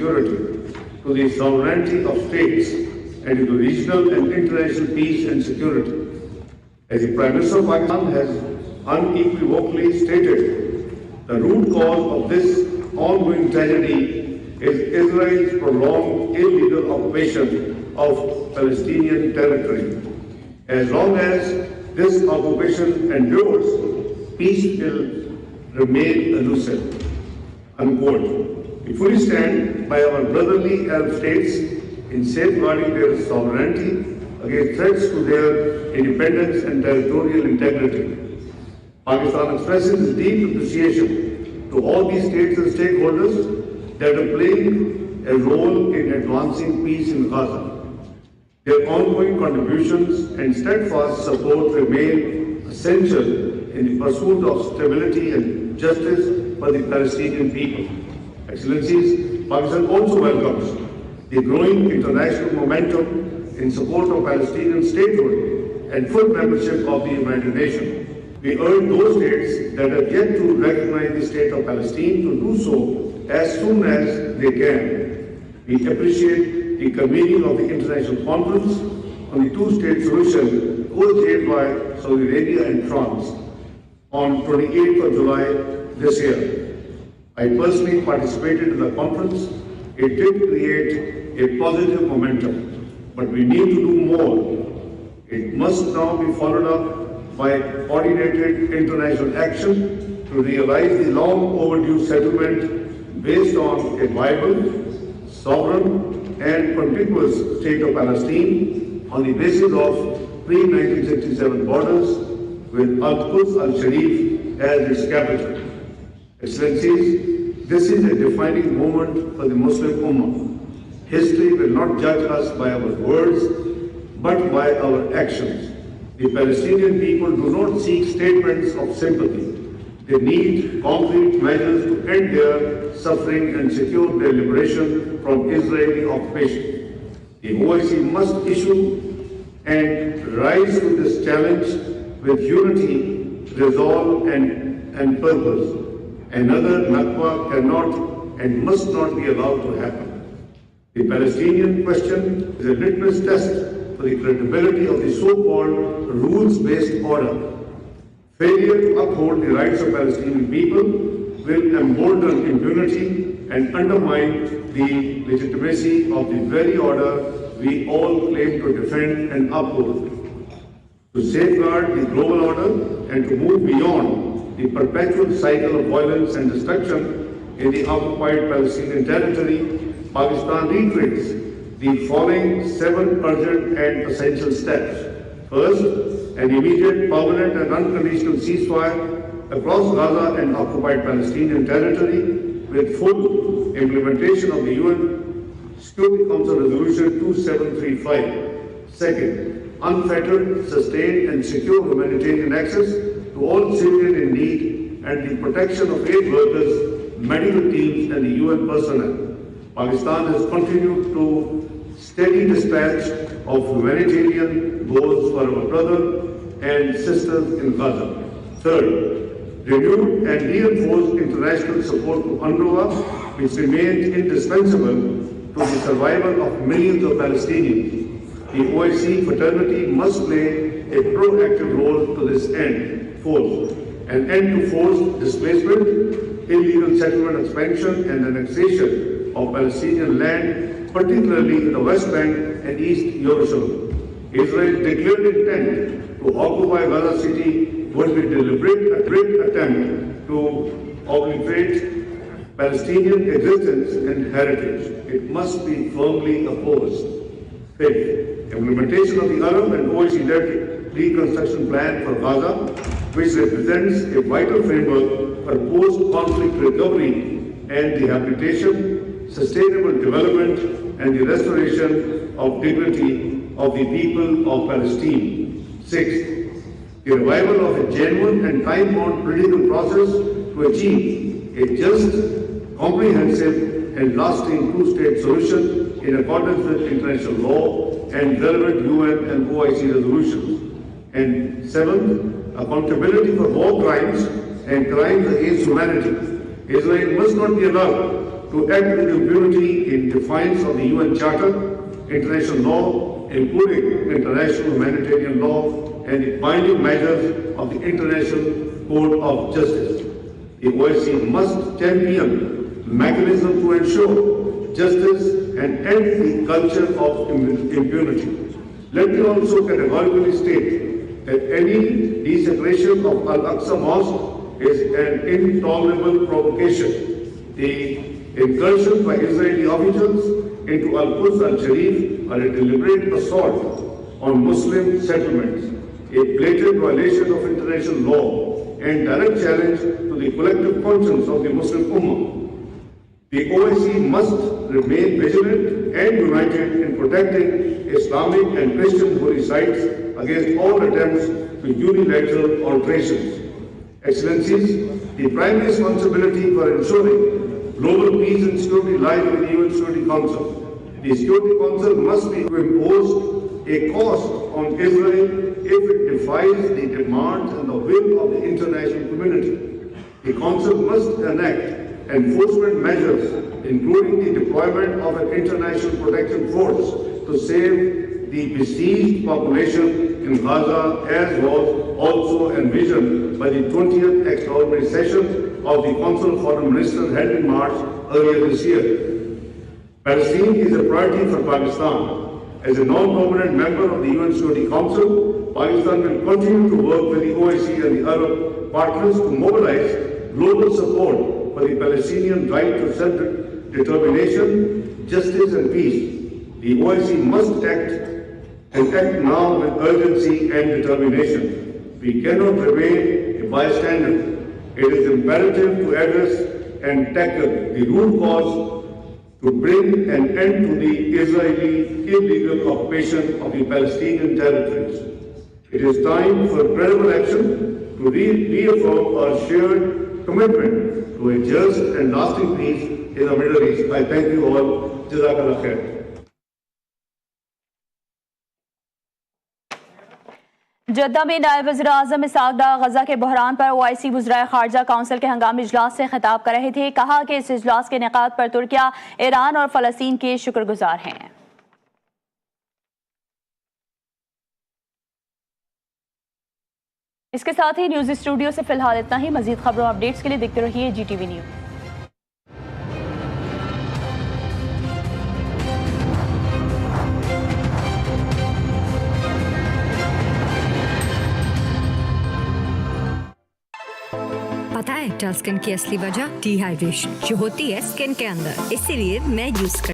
security, to the sovereignty of states, and to the regional and international peace and security. As the Prime Minister of Pakistan has unequivocally stated, the root cause of this ongoing tragedy is Israel's prolonged illegal occupation of Palestinian territory. As long as this occupation endures, peace will remain elusive. Unquote. We fully stand by our brotherly Arab states in safeguarding their sovereignty against threats to their independence and territorial integrity. Pakistan expresses its deep appreciation to all these states and stakeholders that are playing a role in advancing peace in Gaza. Their ongoing contributions and steadfast support remain essential in the pursuit of stability and justice for the Palestinian people. Excellencies, Pakistan also welcomes the growing international momentum in support of Palestinian statehood and full membership of the United Nations. We urge those states that have yet to recognize the state of Palestine to do so as soon as they can. We appreciate the convening of the International Conference on the two-state solution co-chaired by Saudi Arabia and France on 28th of July this year. I personally participated in the conference. It did create a positive momentum, but we need to do more. It must now be followed up by coordinated international action to realize the long overdue settlement based on a viable, sovereign and contiguous state of Palestine on the basis of pre-1967 borders with Al-Quds al-Sharif as its capital. Excellencies, this is a defining moment for the Muslim Ummah. History will not judge us by our words, but by our actions. The Palestinian people do not seek statements of sympathy. They need concrete measures to end their suffering and secure their liberation from Israeli occupation. The OIC must issue and rise to this challenge with unity, resolve and purpose. Another Nakba cannot and must not be allowed to happen. The Palestinian question is a litmus test for the credibility of the so-called rules-based order. Failure to uphold the rights of Palestinian people will embolden impunity and undermine the legitimacy of the very order we all claim to defend and uphold. To safeguard the global order and to move beyond the perpetual cycle of violence and destruction in the occupied Palestinian territory, Pakistan reiterates the following 7 urgent and essential steps. First, an immediate, permanent and unconditional ceasefire across Gaza and occupied Palestinian territory with full implementation of the UN Security Council Resolution 2735. Second, unfettered, sustained and secure humanitarian access to all civilians in need and the protection of aid workers, medical teams and the UN personnel. Pakistan has continued to steady dispatch of humanitarian goals for our brothers and sisters in Gaza. Third, renewed and reinforced international support to UNRWA, which remains indispensable to the survival of millions of Palestinians. The OIC fraternity must play a proactive role to this end. Fourth, an end to forced displacement, illegal settlement expansion and annexation of Palestinian land, particularly in the West Bank and East Jerusalem. Israel's declared intent to occupy Gaza City would be a deliberate attempt to obliterate Palestinian existence and heritage. It must be firmly opposed. Fifth, implementation of the Arab and OIC-led reconstruction plan for Gaza, which represents a vital framework for post-conflict recovery and rehabilitation, sustainable development, and the restoration of dignity of the people of Palestine. Sixth, the revival of a genuine and time-bound political process to achieve a just, comprehensive, and lasting two-state solution in accordance with international law and relevant UN and OIC resolutions. And seventh, accountability for war crimes and crimes against humanity. Israel must not be allowed to act with impunity in defiance of the UN Charter, international law, including international humanitarian law, and the binding measures of the International Court of Justice. The OIC must champion mechanisms to ensure justice and end the culture of impunity. Let me also categorically state that any desecration of Al-Aqsa Mosque is an intolerable provocation. The incursions by Israeli officials into Al-Quds Al-Sharif are a deliberate assault on Muslim settlements, a blatant violation of international law, and direct challenge to the collective conscience of the Muslim Ummah. The OIC must remain vigilant and united in protecting Islamic and Christian holy sites against all attempts to unilateral alterations. Excellencies, the primary responsibility for ensuring global peace and security lies with the UN Security Council. The Security Council must be to impose a cost on Israel if it defies the demands and the will of the international community. The Council must enact enforcement measures, including the deployment of an international protection force to save the besieged population in Gaza, as was also envisioned by the 20th extraordinary session of the Council of Foreign Ministers held in March earlier this year. Palestine is a priority for Pakistan. As a non-permanent member of the UN Security Council, Pakistan will continue to work with the OIC and the Arab partners to mobilize global support for the Palestinian right to self-determination, justice and peace. The OIC must act now with urgency and determination. We cannot remain a bystander. It is imperative to address and tackle the root cause to bring an end to the Israeli illegal occupation of the Palestinian territories. It is time for credible action to reaffirm our shared commitment to a just and lasting peace in the Middle East. I thank you all. Jazakallah khair. Jeddah में नायब वज़ीर-ए-आज़म इशाक़ डार गजा के बहरान पर OIC वज़राए ख़ारजा council के हंगामी इजलास से खिताब कर रहे थे। कहा कि इस इजलास के इनेक़ाद पर तुर्किया, ईरान और फ़लस्तीन के शुक्रगुजार हैं। इसके साथ ही न्यूज़ स्टूडियो से फिलहाल इतना ही। मज़ीद खबरों अपडेट्स के लिए देखते रहिए GTV न्यूज़। पता है डल स्किन की असली वजह डिहाइड्रेशन जो होती है स्किन के अंदर, इसीलिए मैं यूज